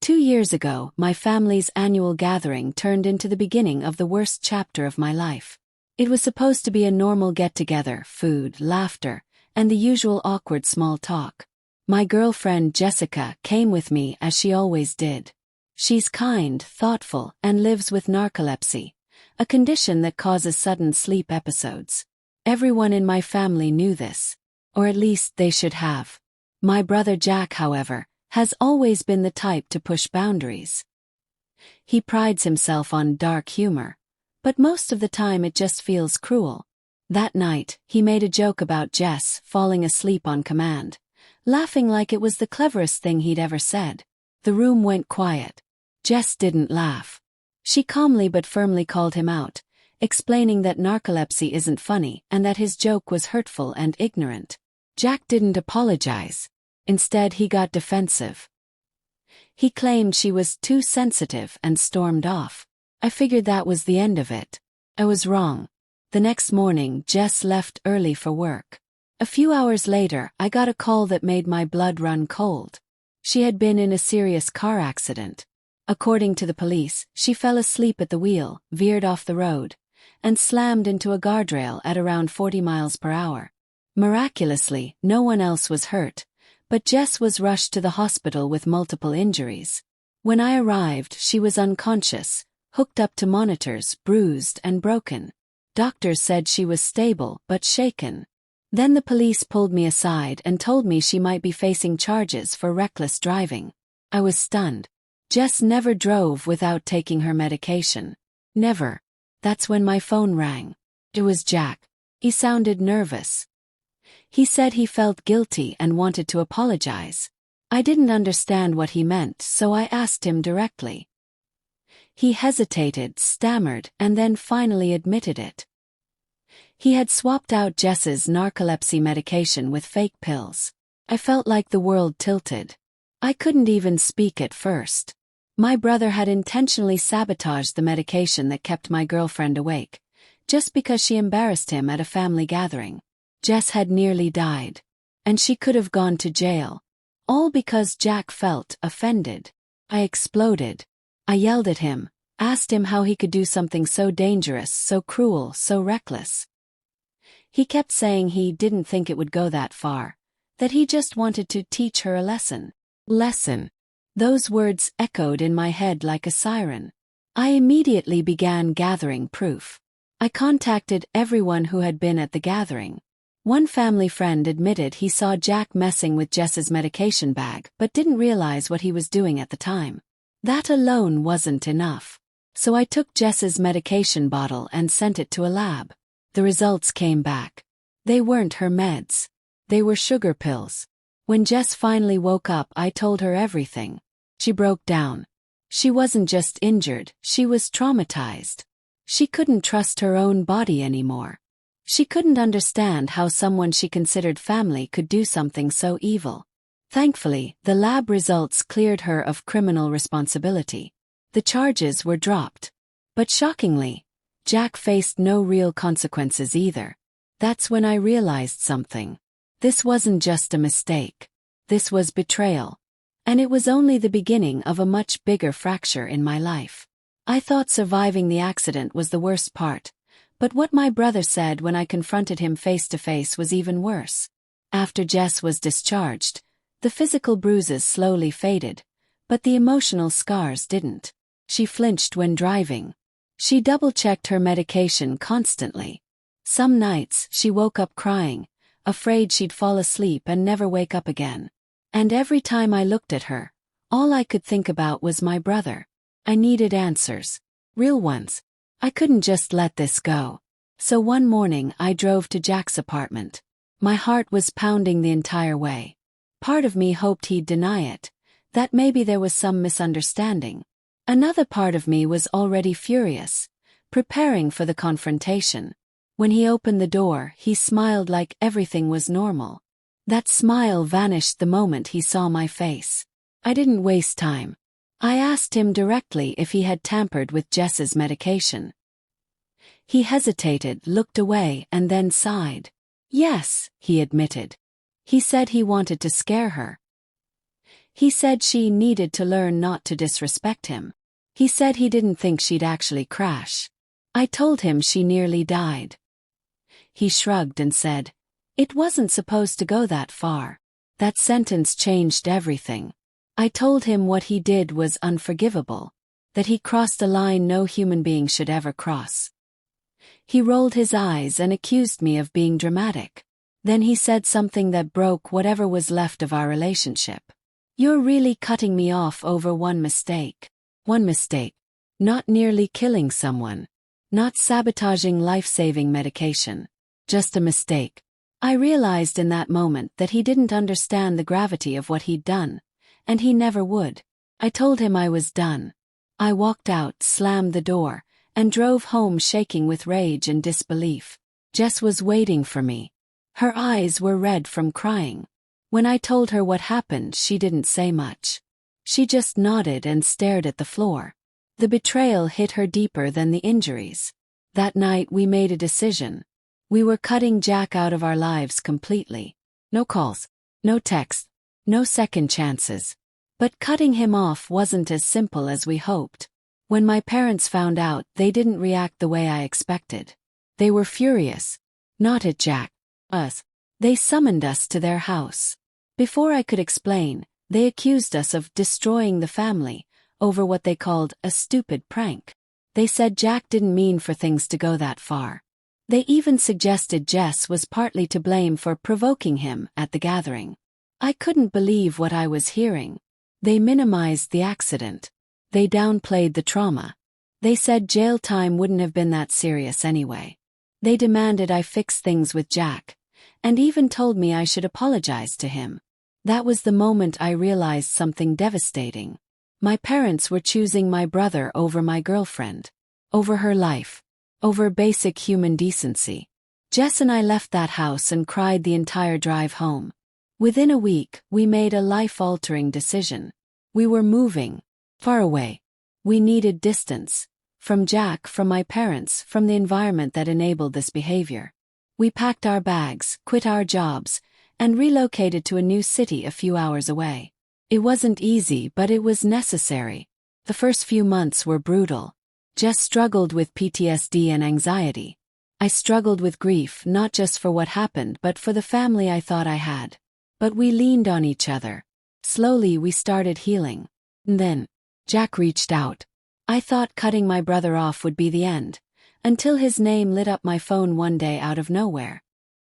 2 years ago, my family's annual gathering turned into the beginning of the worst chapter of my life. It was supposed to be a normal get-together, food, laughter, and the usual awkward small talk. My girlfriend Jessica came with me as she always did. She's kind, thoughtful, and lives with narcolepsy, a condition that causes sudden sleep episodes. Everyone in my family knew this, or at least they should have. My brother Jack, however, has always been the type to push boundaries. He prides himself on dark humor, but most of the time it just feels cruel. That night, he made a joke about Jess falling asleep on command, laughing like it was the cleverest thing he'd ever said. The room went quiet. Jess didn't laugh. She calmly but firmly called him out, explaining that narcolepsy isn't funny and that his joke was hurtful and ignorant. Jack didn't apologize. Instead, he got defensive. He claimed she was too sensitive and stormed off. I figured that was the end of it. I was wrong. The next morning, Jess left early for work. A few hours later, I got a call that made my blood run cold. She had been in a serious car accident. According to the police, she fell asleep at the wheel, veered off the road, and slammed into a guardrail at around 40 miles per hour. Miraculously, no one else was hurt, but Jess was rushed to the hospital with multiple injuries. When I arrived, she was unconscious, hooked up to monitors, bruised and broken. Doctors said she was stable but shaken. Then the police pulled me aside and told me she might be facing charges for reckless driving. I was stunned. Jess never drove without taking her medication. Never. That's when my phone rang. It was Jack. He sounded nervous. He said he felt guilty and wanted to apologize. I didn't understand what he meant, so I asked him directly. He hesitated, stammered, and then finally admitted it. He had swapped out Jess's narcolepsy medication with fake pills. I felt like the world tilted. I couldn't even speak at first. My brother had intentionally sabotaged the medication that kept my girlfriend awake, just because she embarrassed him at a family gathering. Jess had nearly died, and she could have gone to jail. All because Jack felt offended. I exploded. I yelled at him, asked him how he could do something so dangerous, so cruel, so reckless. He kept saying he didn't think it would go that far, that he just wanted to teach her a lesson. Lesson. Those words echoed in my head like a siren. I immediately began gathering proof. I contacted everyone who had been at the gathering. One family friend admitted he saw Jack messing with Jess's medication bag but didn't realize what he was doing at the time. That alone wasn't enough. So I took Jess's medication bottle and sent it to a lab. The results came back. They weren't her meds. They were sugar pills. When Jess finally woke up, I told her everything. She broke down. She wasn't just injured, she was traumatized. She couldn't trust her own body anymore. She couldn't understand how someone she considered family could do something so evil. Thankfully, the lab results cleared her of criminal responsibility. The charges were dropped. But shockingly, Jack faced no real consequences either. That's when I realized something. This wasn't just a mistake. This was betrayal. And it was only the beginning of a much bigger fracture in my life. I thought surviving the accident was the worst part. But what my brother said when I confronted him face to face was even worse. After Jess was discharged, the physical bruises slowly faded, but the emotional scars didn't. She flinched when driving. She double-checked her medication constantly. Some nights, she woke up crying, afraid she'd fall asleep and never wake up again. And every time I looked at her, all I could think about was my brother. I needed answers. Real ones. I couldn't just let this go. So one morning I drove to Jack's apartment. My heart was pounding the entire way. Part of me hoped he'd deny it, that maybe there was some misunderstanding. Another part of me was already furious, preparing for the confrontation. When he opened the door, he smiled like everything was normal. That smile vanished the moment he saw my face. I didn't waste time. I asked him directly if he had tampered with Jess's medication. He hesitated, looked away, and then sighed. Yes, he admitted. He said he wanted to scare her. He said she needed to learn not to disrespect him. He said he didn't think she'd actually crash. I told him she nearly died. He shrugged and said, "It wasn't supposed to go that far." That sentence changed everything. I told him what he did was unforgivable, that he crossed a line no human being should ever cross. He rolled his eyes and accused me of being dramatic. Then he said something that broke whatever was left of our relationship. "You're really cutting me off over one mistake." One mistake. Not nearly killing someone. Not sabotaging life-saving medication. Just a mistake. I realized in that moment that he didn't understand the gravity of what he'd done, and he never would. I told him I was done. I walked out, slammed the door, and drove home shaking with rage and disbelief. Jess was waiting for me. Her eyes were red from crying. When I told her what happened, she didn't say much. She just nodded and stared at the floor. The betrayal hit her deeper than the injuries. That night we made a decision. We were cutting Jack out of our lives completely. No calls, no texts, no second chances. But cutting him off wasn't as simple as we hoped. When my parents found out, they didn't react the way I expected. They were furious. Not at Jack. Us. They summoned us to their house. Before I could explain, they accused us of destroying the family over what they called a stupid prank. They said Jack didn't mean for things to go that far. They even suggested Jess was partly to blame for provoking him at the gathering. I couldn't believe what I was hearing. They minimized the accident. They downplayed the trauma. They said jail time wouldn't have been that serious anyway. They demanded I fix things with Jack, and even told me I should apologize to him. That was the moment I realized something devastating. My parents were choosing my brother over my girlfriend, over her life, over basic human decency. Jess and I left that house and cried the entire drive home. Within a week, we made a life-altering decision. We were moving, far away. We needed distance. From Jack, from my parents, from the environment that enabled this behavior. We packed our bags, quit our jobs, and relocated to a new city a few hours away. It wasn't easy, but it was necessary. The first few months were brutal. Jess struggled with PTSD and anxiety. I struggled with grief, not just for what happened, but for the family I thought I had. But we leaned on each other. Slowly we started healing. And then, Jack reached out. I thought cutting my brother off would be the end, until his name lit up my phone one day out of nowhere.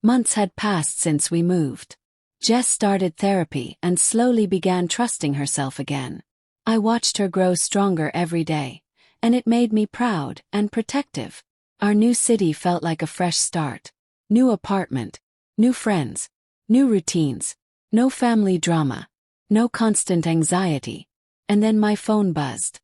Months had passed since we moved. Jess started therapy and slowly began trusting herself again. I watched her grow stronger every day, and it made me proud and protective. Our new city felt like a fresh start. New apartment, new friends, new routines, no family drama, no constant anxiety. And then my phone buzzed.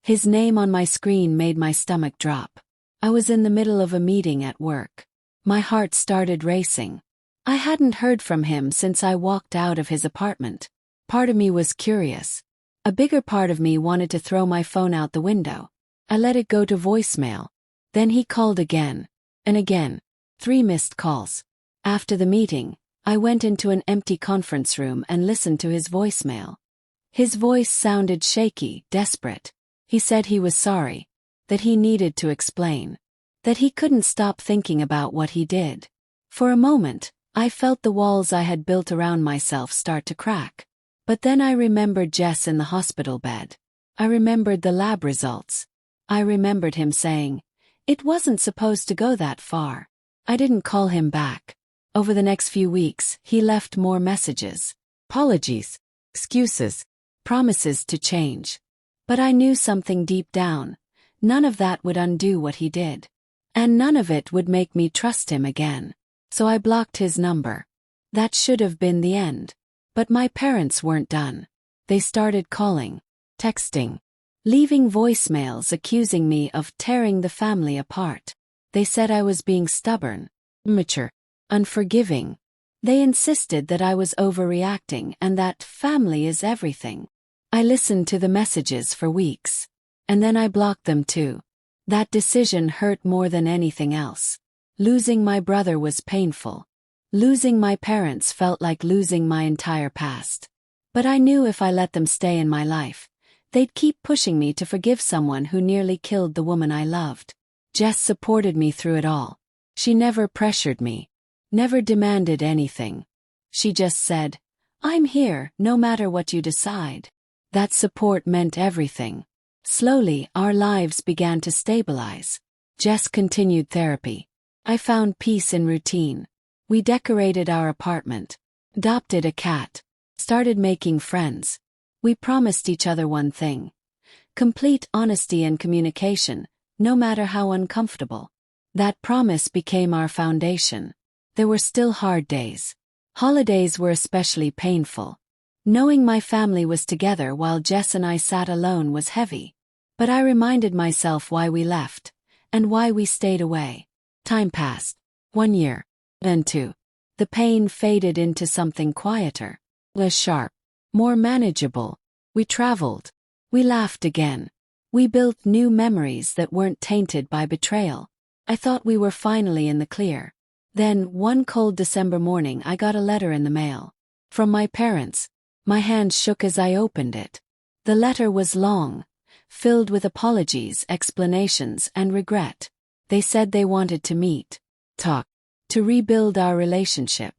His name on my screen made my stomach drop. I was in the middle of a meeting at work. My heart started racing. I hadn't heard from him since I walked out of his apartment. Part of me was curious. A bigger part of me wanted to throw my phone out the window. I let it go to voicemail. Then he called again. And again. 3 missed calls. After the meeting, I went into an empty conference room and listened to his voicemail. His voice sounded shaky, desperate. He said he was sorry. That he needed to explain. That he couldn't stop thinking about what he did. For a moment, I felt the walls I had built around myself start to crack. But then I remembered Jess in the hospital bed. I remembered the lab results. I remembered him saying, "It wasn't supposed to go that far." I didn't call him back. Over the next few weeks, he left more messages. Apologies, excuses, promises to change. But I knew something deep down. None of that would undo what he did. And none of it would make me trust him again. So I blocked his number. That should have been the end. But my parents weren't done. They started calling, texting, leaving voicemails accusing me of tearing the family apart. They said I was being stubborn, immature, unforgiving. They insisted that I was overreacting and that family is everything. I listened to the messages for weeks. And then I blocked them too. That decision hurt more than anything else. Losing my brother was painful. Losing my parents felt like losing my entire past. But I knew if I let them stay in my life, they'd keep pushing me to forgive someone who nearly killed the woman I loved. Jess supported me through it all. She never pressured me, never demanded anything. She just said, "I'm here, no matter what you decide." That support meant everything. Slowly, our lives began to stabilize. Jess continued therapy. I found peace in routine. We decorated our apartment, adopted a cat, started making friends. We promised each other one thing: complete honesty and communication, no matter how uncomfortable. That promise became our foundation. There were still hard days. Holidays were especially painful. Knowing my family was together while Jess and I sat alone was heavy. But I reminded myself why we left, and why we stayed away. Time passed. 1 year. Then 2. The pain faded into something quieter, less sharp, more manageable. We traveled. We laughed again. We built new memories that weren't tainted by betrayal. I thought we were finally in the clear. Then, one cold December morning, I got a letter in the mail. From my parents. My hand shook as I opened it. The letter was long, filled with apologies, explanations, and regret. They said they wanted to meet, talk, to rebuild our relationship.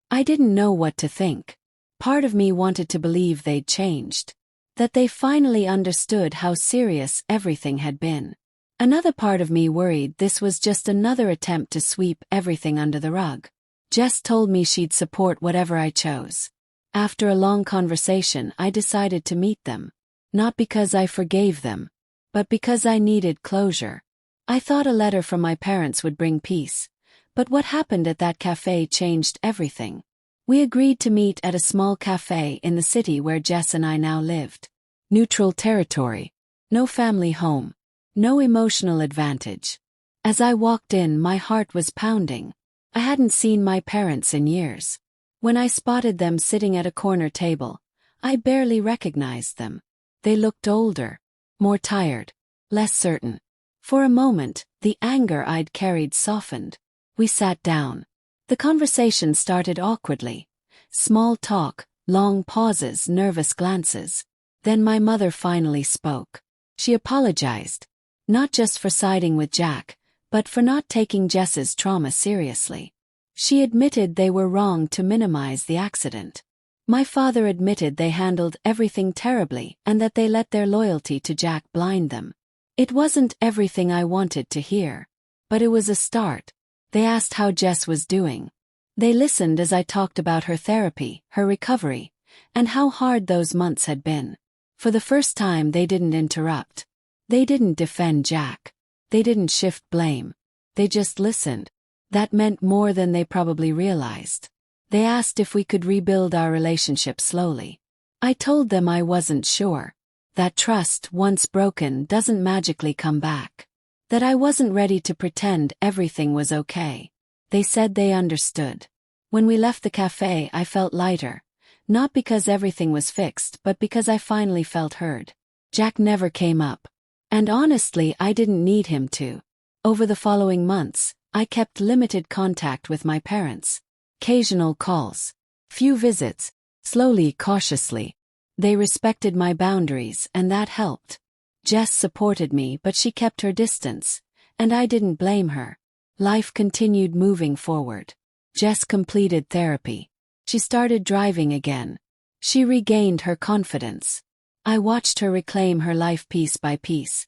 I didn't know what to think. Part of me wanted to believe they'd changed, that they finally understood how serious everything had been. Another part of me worried this was just another attempt to sweep everything under the rug. Jess told me she'd support whatever I chose. After a long conversation, I decided to meet them. Not because I forgave them, but because I needed closure. I thought a letter from my parents would bring peace, but what happened at that cafe changed everything. We agreed to meet at a small cafe in the city where Jess and I now lived. Neutral territory. No family home. No emotional advantage. As I walked in, my heart was pounding. I hadn't seen my parents in years. When I spotted them sitting at a corner table, I barely recognized them. They looked older, more tired, less certain. For a moment, the anger I'd carried softened. We sat down. The conversation started awkwardly. Small talk, long pauses, nervous glances. Then my mother finally spoke. She apologized. Not just for siding with Jack, but for not taking Jess's trauma seriously. She admitted they were wrong to minimize the accident. My father admitted they handled everything terribly and that they let their loyalty to Jack blind them. It wasn't everything I wanted to hear, but it was a start. They asked how Jess was doing. They listened as I talked about her therapy, her recovery, and how hard those months had been. For the first time, they didn't interrupt. They didn't defend Jack. They didn't shift blame. They just listened. That meant more than they probably realized. They asked if we could rebuild our relationship slowly. I told them I wasn't sure. That trust, once broken, doesn't magically come back. That I wasn't ready to pretend everything was okay. They said they understood. When we left the cafe, I felt lighter. Not because everything was fixed, but because I finally felt heard. Jack never came up. And honestly, I didn't need him to. Over the following months, I kept limited contact with my parents. Occasional calls. Few visits. Slowly, cautiously. They respected my boundaries, and that helped. Jess supported me, but she kept her distance, and I didn't blame her. Life continued moving forward. Jess completed therapy. She started driving again. She regained her confidence. I watched her reclaim her life piece by piece,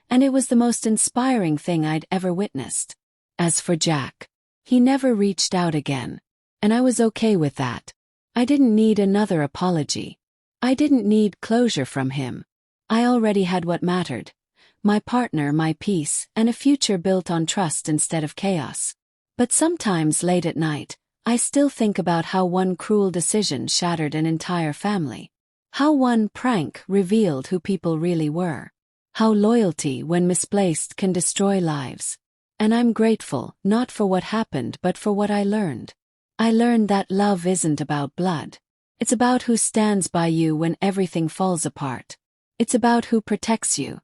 and it was the most inspiring thing I'd ever witnessed. As for Jack, he never reached out again, and I was okay with that. I didn't need another apology. I didn't need closure from him. I already had what mattered: my partner, my peace, and a future built on trust instead of chaos. But sometimes late at night, I still think about how one cruel decision shattered an entire family. How one prank revealed who people really were. How loyalty, when misplaced, can destroy lives. And I'm grateful, not for what happened but for what I learned. I learned that love isn't about blood. It's about who stands by you when everything falls apart. It's about who protects you,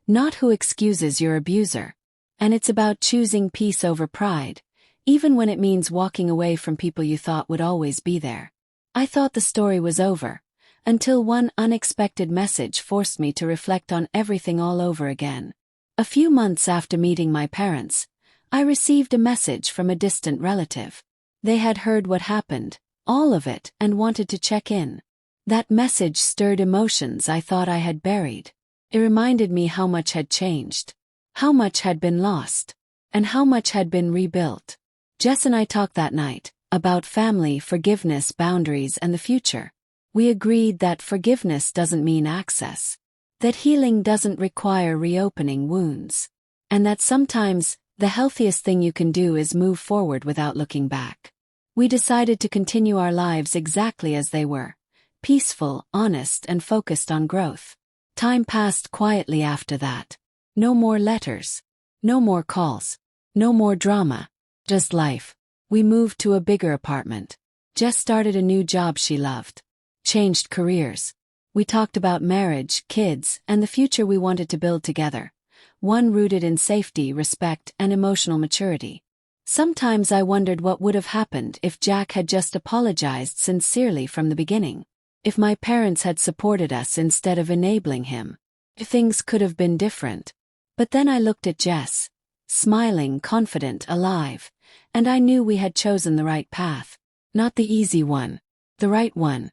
not who excuses your abuser. And it's about choosing peace over pride, even when it means walking away from people you thought would always be there. I thought the story was over, until one unexpected message forced me to reflect on everything all over again. A few months after meeting my parents, I received a message from a distant relative. They had heard what happened, all of it, and wanted to check in. That message stirred emotions I thought I had buried. It reminded me how much had changed, how much had been lost, and how much had been rebuilt. Jess and I talked that night about family, forgiveness, boundaries, and the future. We agreed that forgiveness doesn't mean access, that healing doesn't require reopening wounds, and that sometimes the healthiest thing you can do is move forward without looking back. We decided to continue our lives exactly as they were, peaceful, honest, and focused on growth. Time passed quietly after that. No more letters, no more calls, no more drama, just life. We moved to a bigger apartment. Jess started a new job she loved, changed careers. We talked about marriage, kids, and the future we wanted to build together, one rooted in safety, respect, and emotional maturity. Sometimes I wondered what would have happened if Jack had just apologized sincerely from the beginning. If my parents had supported us instead of enabling him, things could have been different. But then I looked at Jess, smiling, confident, alive, and I knew we had chosen the right path. Not the easy one, the right one.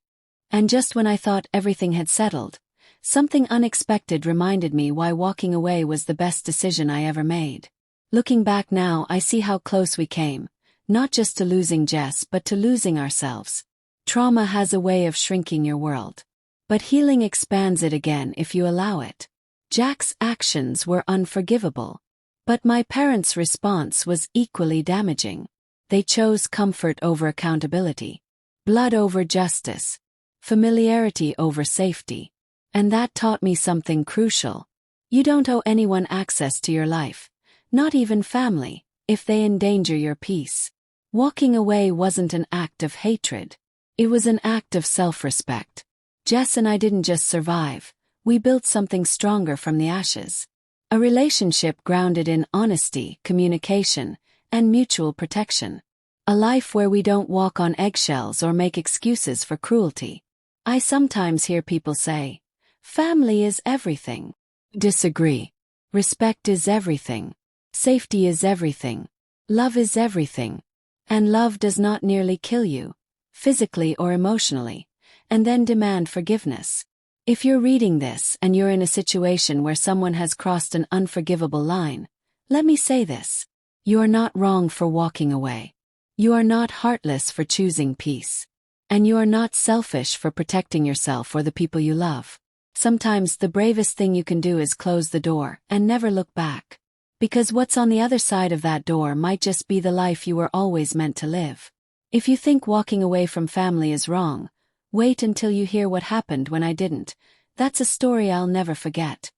And just when I thought everything had settled, something unexpected reminded me why walking away was the best decision I ever made. Looking back now, I see how close we came, not just to losing Jess but to losing ourselves. Trauma has a way of shrinking your world, but healing expands it again if you allow it. Jack's actions were unforgivable, but my parents' response was equally damaging. They chose comfort over accountability, blood over justice, familiarity over safety. And that taught me something crucial. You don't owe anyone access to your life, not even family, if they endanger your peace. Walking away wasn't an act of hatred. It was an act of self-respect. Jess and I didn't just survive, we built something stronger from the ashes. A relationship grounded in honesty, communication, and mutual protection. A life where we don't walk on eggshells or make excuses for cruelty. I sometimes hear people say, family is everything. Disagree. Respect is everything. Safety is everything. Love is everything. And love does not nearly kill you, physically or emotionally, and then demand forgiveness. If you're reading this and you're in a situation where someone has crossed an unforgivable line, let me say this. You are not wrong for walking away. You are not heartless for choosing peace. And you are not selfish for protecting yourself or the people you love. Sometimes the bravest thing you can do is close the door and never look back. Because what's on the other side of that door might just be the life you were always meant to live. If you think walking away from family is wrong, wait until you hear what happened when I didn't. That's a story I'll never forget.